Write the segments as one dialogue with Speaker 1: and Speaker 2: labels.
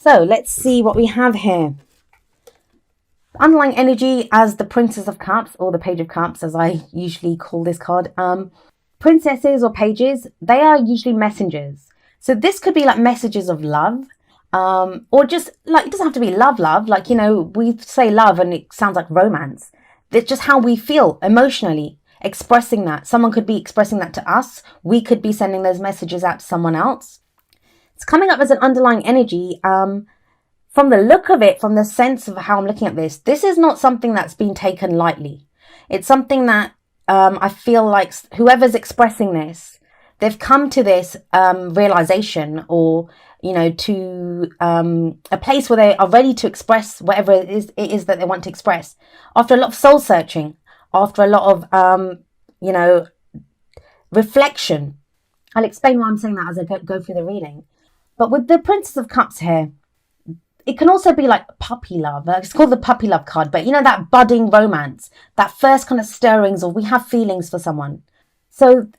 Speaker 1: So let's see what we have here. Underlying energy as the Princess of Cups, or the Page of Cups, as I usually call this card. Princesses or pages, they are usually messengers. So this could be like messages of love, or just like, it doesn't have to be love, like, you know, we say love and it sounds like romance. It's just how we feel emotionally, expressing that. Someone could be expressing that to us. We could be sending those messages out to someone else. It's coming up as an underlying energy. From the look of it, from the sense of how I'm looking at this, this is not something that's been taken lightly. It's something that I feel like whoever's expressing this, they've come to this realization, or, you know, to a place where they are ready to express whatever it is that they want to express. After a lot of soul searching, after a lot of, you know, reflection. I'll explain why I'm saying that as I go through the reading. But with the Princess of Cups here, it can also be like puppy love. It's called the puppy love card. But, you know, that budding romance, that first kind of stirrings of we have feelings for someone. So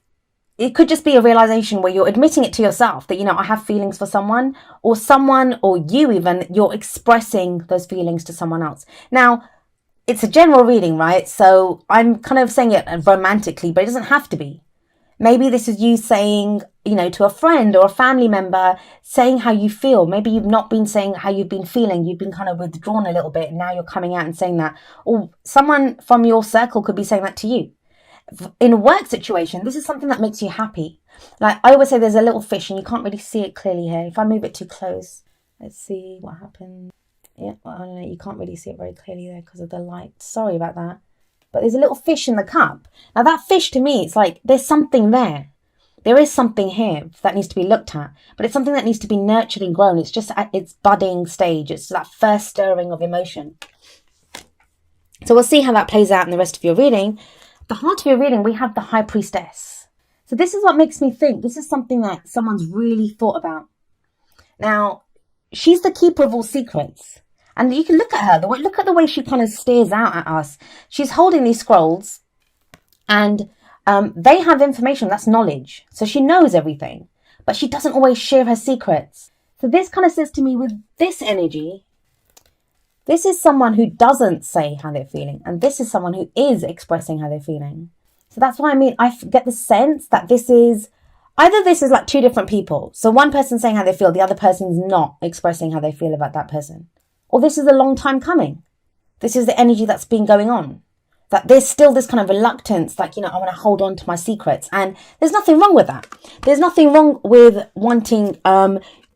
Speaker 1: it could just be a realization where you're admitting it to yourself that, you know, I have feelings for someone, or you even, you're expressing those feelings to someone else. Now, it's a general reading, right? So I'm kind of saying it romantically, but it doesn't have to be. Maybe this is you saying, you know, to a friend or a family member, saying how you feel. Maybe you've not been saying how you've been feeling. You've been kind of withdrawn a little bit, and now you're coming out and saying that. Or someone from your circle could be saying that to you. In a work situation, this is something that makes you happy. Like I always say, there's a little fish and you can't really see it clearly here. If I move it too close, let's see what happens. Yeah, well, I don't know, you can't really see it very clearly there because of the light. Sorry about that. But there's a little fish in the cup. Now that fish, to me, it's like there's something there. There is something here that needs to be looked at, but it's something that needs to be nurtured and grown. It's just at its budding stage. It's that first stirring of emotion. So we'll see how that plays out in the rest of your reading. The heart of your reading, we have the High Priestess. So this is what makes me think this is something that someone's really thought about. Now, she's the keeper of all secrets. And you can look at her, look at the way she kind of stares out at us. She's holding these scrolls, and they have information, that's knowledge. So she knows everything, but she doesn't always share her secrets. So this kind of says to me, with this energy, this is someone who doesn't say how they're feeling, and this is someone who is expressing how they're feeling. So that's why I get the sense that this is like two different people. So one person saying how they feel, the other person's not expressing how they feel about that person. Or this is a long time coming. This is the energy that's been going on. That there's still this kind of reluctance, like, you know, I want to hold on to my secrets. And there's nothing wrong with that. There's nothing wrong with wanting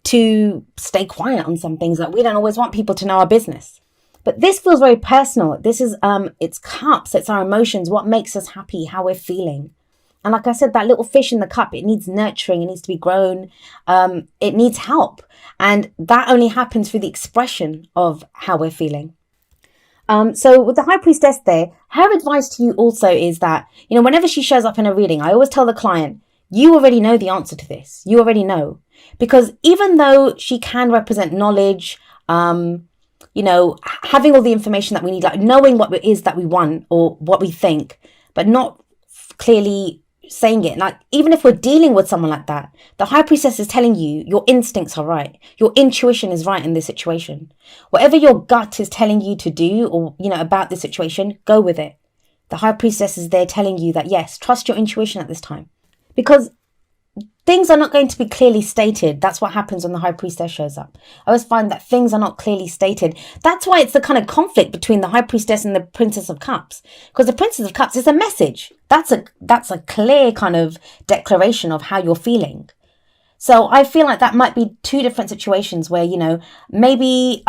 Speaker 1: to stay quiet on some things. Like, we don't always want people to know our business. But this feels very personal. This is, it's cups, it's our emotions, what makes us happy, how we're feeling. And like I said, that little fish in the cup, it needs nurturing, it needs to be grown, it needs help. And that only happens through the expression of how we're feeling. So with the High Priestess there, her advice to you also is that, you know, whenever she shows up in a reading, I always tell the client, you already know the answer to this. You already know. Because even though she can represent knowledge, you know, having all the information that we need, like knowing what it is that we want or what we think, but not clearly saying it. Like, even if we're dealing with someone like that, the High Priestess is telling you your instincts are right. Your intuition is right in this situation. Whatever your gut is telling you to do, or, you know, about the situation, go with it. The High Priestess is there telling you that, yes, trust your intuition at this time. Because things are not going to be clearly stated. That's what happens when the High Priestess shows up. I always find that things are not clearly stated. That's why it's the kind of conflict between the High Priestess and the Princess of Cups. Because the Princess of Cups is a message. That's a clear kind of declaration of how you're feeling. So I feel like that might be two different situations where, you know, maybe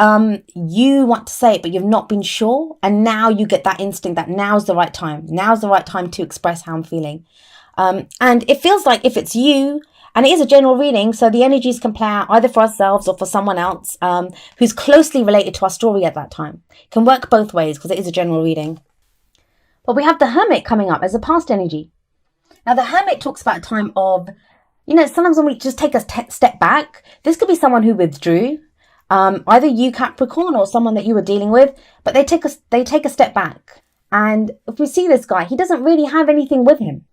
Speaker 1: you want to say it, but you've not been sure. And now you get that instinct that now's the right time. Now's the right time to express how I'm feeling. And it feels like if it's you, and it is a general reading, so the energies can play out either for ourselves or for someone else who's closely related to our story at that time. It can work both ways because it is a general reading. But we have the Hermit coming up as a past energy. Now, the Hermit talks about a time of, you know, sometimes when we just take a step back, this could be someone who withdrew, either you, Capricorn, or someone that you were dealing with, but they take a step back. And if we see this guy, he doesn't really have anything with him.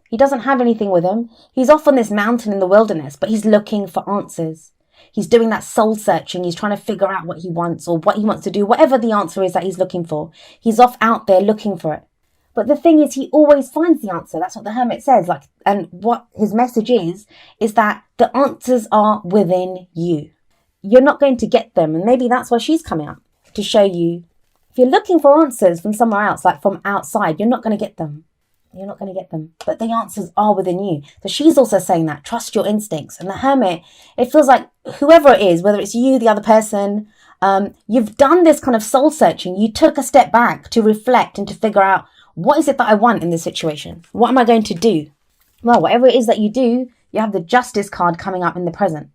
Speaker 1: He doesn't have anything with him. He's off on this mountain in the wilderness, but he's looking for answers. He's doing that soul searching. He's trying to figure out what he wants or what he wants to do, whatever the answer is that he's looking for. He's off out there looking for it. But the thing is, he always finds the answer. That's what the Hermit says. Like, and what his message is that the answers are within you. You're not going to get them. And maybe that's why she's coming up, to show you, if you're looking for answers from somewhere else, like from outside, you're not going to get them. You're not going to get them. But the answers are within you. So she's also saying that, trust your instincts. And the Hermit, it feels like whoever it is, whether it's you, the other person, you've done this kind of soul searching. You took a step back to reflect and to figure out, what is it that I want in this situation? What am I going to do? Well, whatever it is that you do, you have the Justice card coming up in the present.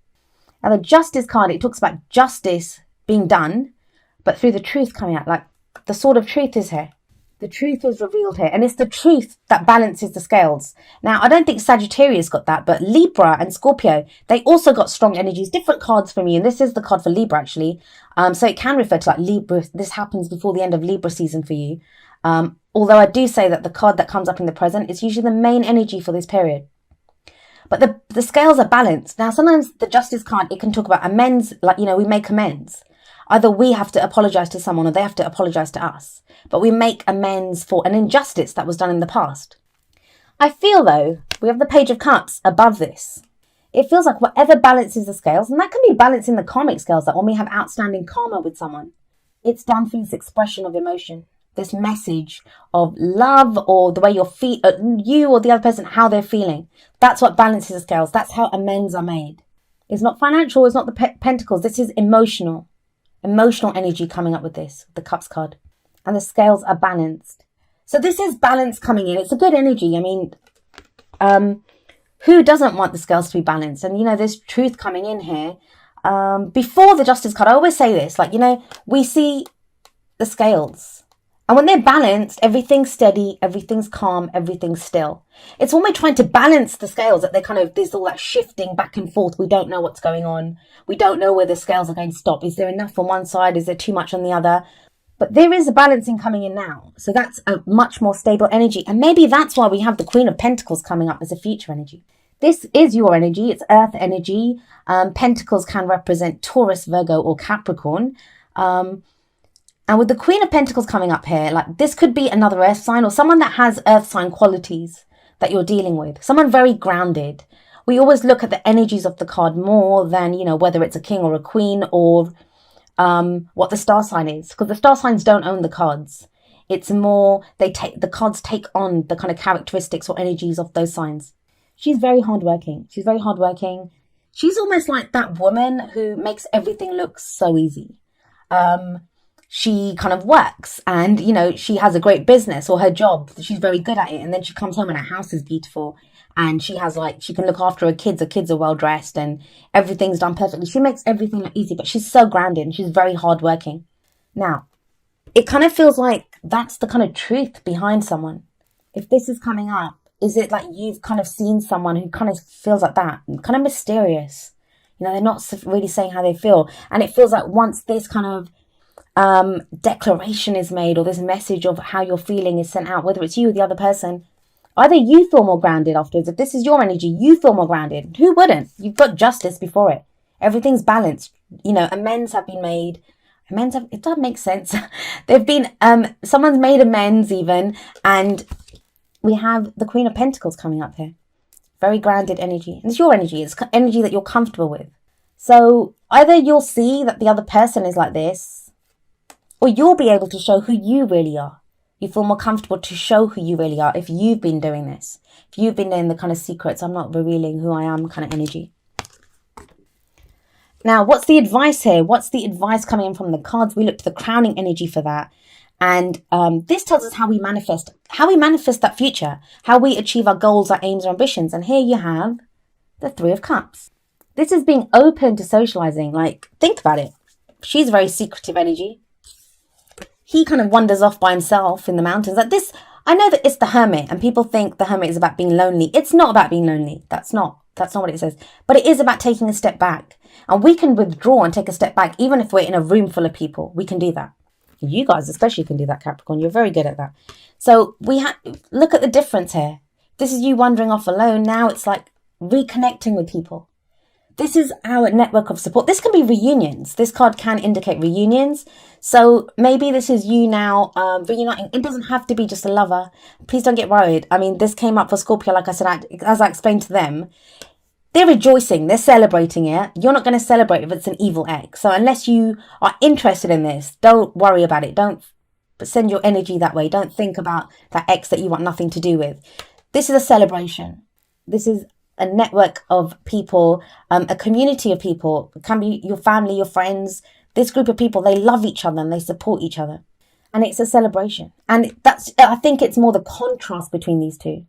Speaker 1: Now, the Justice card, it talks about justice being done, but through the truth coming out. Like, the sword of truth is here. The truth is revealed here. And it's the truth that balances the scales. Now, I don't think Sagittarius got that, but Libra and Scorpio, they also got strong energies. Different cards from you. And this is the card for Libra, actually. So it can refer to like Libra. This happens before the end of Libra season for you. Although I do say that the card that comes up in the present is usually the main energy for this period. But the scales are balanced. Now, sometimes the Justice card, it can talk about amends, like, we make amends. Either we have to apologize to someone or they have to apologize to us. But we make amends for an injustice that was done in the past. I feel, though, we have the Page of Cups above this. It feels like whatever balances the scales, and that can be balancing the karmic scales, that when we have outstanding karma with someone, it's done through this expression of emotion. This message of love, or the way you or the other person, how they're feeling. That's what balances the scales. That's how amends are made. It's not financial. It's not the pentacles. This is emotional energy coming up with this, the Cups card. And the scales are balanced. So this is balance coming in. It's a good energy. I mean, who doesn't want the scales to be balanced? And, there's truth coming in here. Before the Justice card, I always say this, like, we see the scales. And when they're balanced, everything's steady, everything's calm, everything's still. It's when we're trying to balance the scales that there's all that shifting back and forth. We don't know what's going on. We don't know where the scales are going to stop. Is there enough on one side? Is there too much on the other? But there is a balancing coming in now. So that's a much more stable energy. And maybe that's why we have the Queen of Pentacles coming up as a future energy. This is your energy. It's Earth energy. Pentacles can represent Taurus, Virgo, or Capricorn. And with the Queen of Pentacles coming up here, like, this could be another earth sign or someone that has earth sign qualities that you're dealing with. Someone very grounded. We always look at the energies of the card more than, whether it's a king or a queen or what the star sign is. Because the star signs don't own the cards. It's more, the cards take on the kind of characteristics or energies of those signs. She's very hardworking. She's almost like that woman who makes everything look so easy. She kind of works and, she has a great business or her job. She's very good at it. And then she comes home and her house is beautiful. And she has she can look after her kids. Her kids are well dressed and everything's done perfectly. She makes everything look easy, but she's so grounded and she's very hardworking. Now, it kind of feels like that's the kind of truth behind someone. If this is coming up, is it like you've kind of seen someone who kind of feels like that, kind of mysterious? They're not really saying how they feel. And it feels like once this kind of declaration is made or this message of how you're feeling is sent out, whether it's you or the other person, either you feel more grounded afterwards. If this is your energy, you feel more grounded. Who wouldn't? You've got justice before it. Everything's balanced. Amends have been made. It doesn't make sense. They've been, someone's made amends even. And we have the Queen of Pentacles coming up here. Very grounded energy. And it's your energy. It's energy that you're comfortable with. So either you'll see that the other person is like this, or you'll be able to show who you really are. You feel more comfortable to show who you really are if you've been doing this. If you've been in the kind of secrets, I'm not revealing who I am kind of energy. Now, what's the advice here? What's the advice coming in from the cards? We look to the crowning energy for that. And this tells us how we manifest that future, how we achieve our goals, our aims, our ambitions. And here you have the Three of Cups. This is being open to socializing. Like, think about it. She's very secretive energy. He kind of wanders off by himself in the mountains. Like this, I know that it's the Hermit and people think the Hermit is about being lonely. It's not about being lonely. That's not what it says. But it is about taking a step back. And we can withdraw and take a step back even if we're in a room full of people. We can do that. You guys especially can do that, Capricorn. You're very good at that. So look at the difference here. This is you wandering off alone. Now it's like reconnecting with people. This is our network of support. This can be reunions. This card can indicate reunions. So maybe this is you now reuniting. It doesn't have to be just a lover. Please don't get worried. I mean, this came up for Scorpio, like I said, as I explained to them. They're rejoicing. They're celebrating it. You're not going to celebrate if it's an evil ex. So unless you are interested in this, don't worry about it. Don't send your energy that way. Don't think about that ex that you want nothing to do with. This is a celebration. This is a network of people, a community of people. It can be your family, your friends. This group of people, they love each other and they support each other. And it's a celebration. And I think it's more the contrast between these two,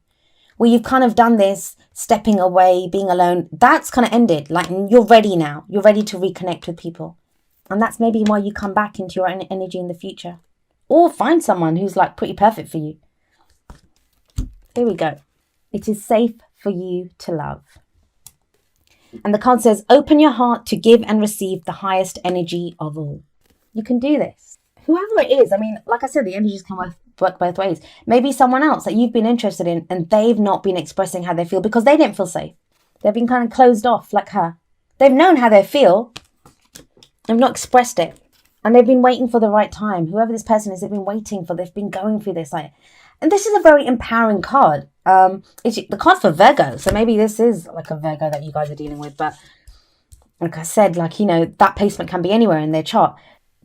Speaker 1: where you've kind of done this, stepping away, being alone. That's kind of ended. Like, you're ready now. You're ready to reconnect with people. And that's maybe why you come back into your own energy in the future. Or find someone who's like pretty perfect for you. Here we go. It is safe for you to love. And the card says, open your heart to give and receive the highest energy of all. You can do this. Whoever it is, I mean, like I said, the energies can work both ways. Maybe someone else that you've been interested in and they've not been expressing how they feel because they didn't feel safe. They've been kind of closed off like her. They've known how they feel. They've not expressed it. And they've been waiting for the right time. Whoever this person is, they've been waiting for, they've been going through this. And this is a very empowering card. It's the card for Virgo. So maybe this is like a Virgo that you guys are dealing with. But like I said, like, you know, that placement can be anywhere in their chart.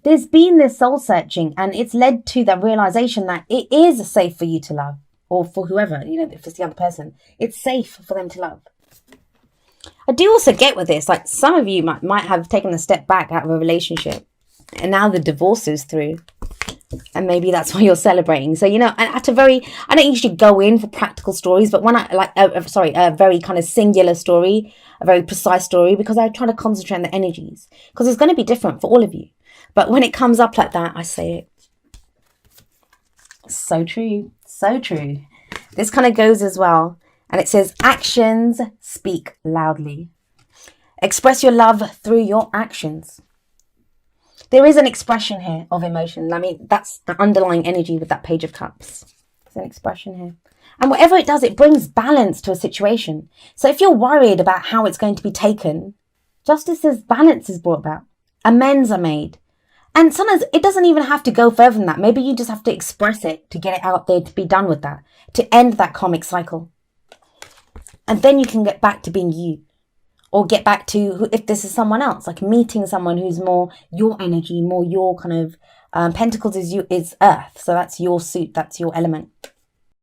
Speaker 1: There's been this soul searching and it's led to the realization that it is safe for you to love. Or for whoever, you know, if it's the other person. It's safe for them to love. I do also get with this, like some of you might have taken a step back out of a relationship. And now the divorce is through. And maybe that's why you're celebrating. So, you know, I don't usually go in for practical stories, but when a very kind of singular story, a very precise story, because I try to concentrate on the energies, because it's going to be different for all of you. But when it comes up like that, I say it. So true. So true. This kind of goes as well. And it says, actions speak loudly. Express your love through your actions. There is an expression here of emotion. I mean, that's the underlying energy with that Page of Cups. There's an expression here. And whatever it does, it brings balance to a situation. So if you're worried about how it's going to be taken, justice says balance is brought about. Amends are made. And sometimes it doesn't even have to go further than that. Maybe you just have to express it to get it out there, to be done with that, to end that karmic cycle. And then you can get back to being you. Or get back to, if this is someone else, like meeting someone who's more your energy, more your kind of, Pentacles is earth. So that's your suit, that's your element.